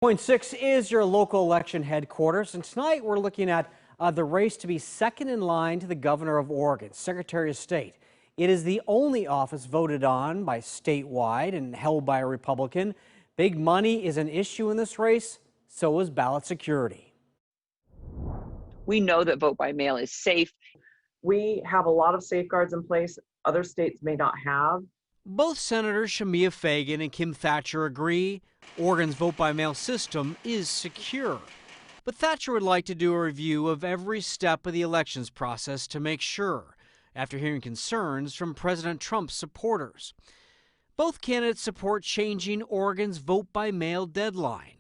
Point 6 is your local election headquarters, and tonight we're looking at the race to be second in line to the governor of Oregon, Secretary of State. It is the only office voted on by statewide and held by a Republican. Big money is an issue in this race, so is ballot security. We know that vote by mail is safe. We have a lot of safeguards in place other states may not have. Both Senators Shemia Fagan and Kim Thatcher agree Oregon's vote-by-mail system is secure. But Thatcher would like to do a review of every step of the elections process to make sure, after hearing concerns from President Trump's supporters. Both candidates support changing Oregon's vote-by-mail deadline.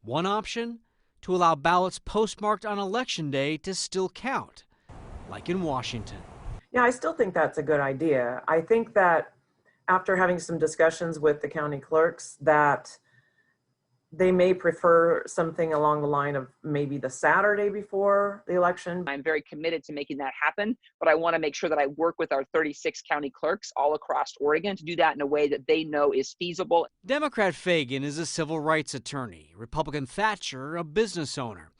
One option, to allow ballots postmarked on Election Day to still count, like in Washington. Yeah, I still think that's a good idea. I think that after having some discussions with the county clerks, that they may prefer something along the line of maybe the Saturday before the election. I'm very committed to making that happen, but I want to make sure that I work with our 36 county clerks all across Oregon to do that in a way that they know is feasible. Democrat Fagan is a civil rights attorney, Republican Thatcher a business owner.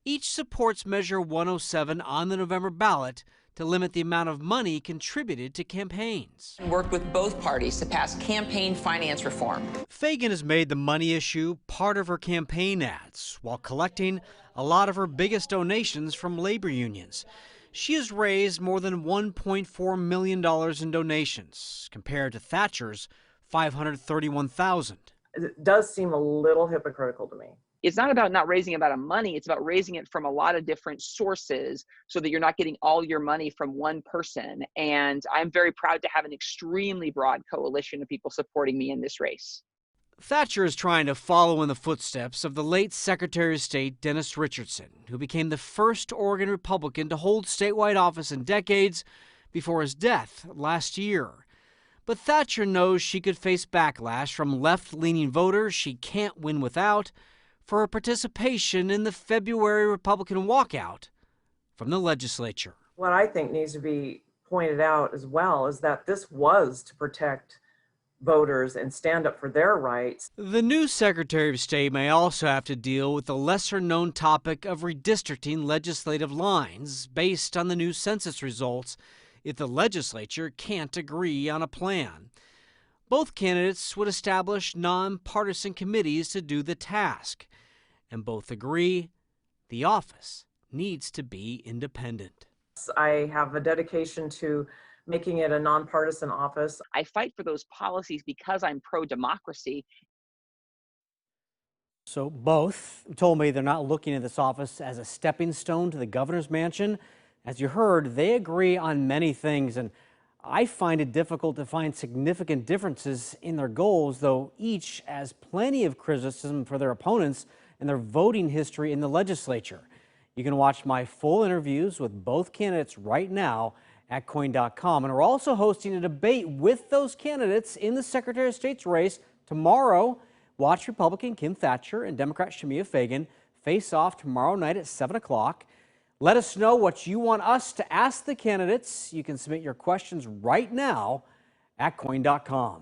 Each supports Measure 107 on the November ballot to limit the amount of money contributed to campaigns. Worked with both parties to pass campaign finance reform. Fagan has made the money issue part of her campaign ads while collecting a lot of her biggest donations from labor unions. She has raised more than $1.4 million in donations compared to Thatcher's $531,000. It does seem a little hypocritical to me. It's not about not raising about money, it's about raising it from a lot of different sources so that you're not getting all your money from one person. And I'm very proud to have an extremely broad coalition of people supporting me in this race. Thatcher is trying to follow in the footsteps of the late Secretary of State Dennis Richardson, who became the first Oregon Republican to hold statewide office in decades before his death last year. But Thatcher knows she could face backlash from left-leaning voters she can't win without for her participation in the February Republican walkout from the legislature. What I think needs to be pointed out as well is that this was to protect voters and stand up for their rights. The new Secretary of State may also have to deal with the lesser-known topic of redistricting legislative lines based on the new census results if the legislature can't agree on a plan. Both candidates would establish nonpartisan committees to do the task, and both agree the office needs to be independent. I have a dedication to making it a nonpartisan office. I fight for those policies because I'm pro-democracy. So both told me they're not looking at this office as a stepping stone to the governor's mansion. As you heard, they agree on many things, and I find it difficult to find significant differences in their goals, though each has plenty of criticism for their opponents and their voting history in the legislature. You can watch my full interviews with both candidates right now at coin.com. And we're also hosting a debate with those candidates in the Secretary of State's race tomorrow. Watch Republican Kim Thatcher and Democrat Shemia Fagan face off tomorrow night at 7 o'clock. Let us know what you want us to ask the candidates. You can submit your questions right now at coin.com.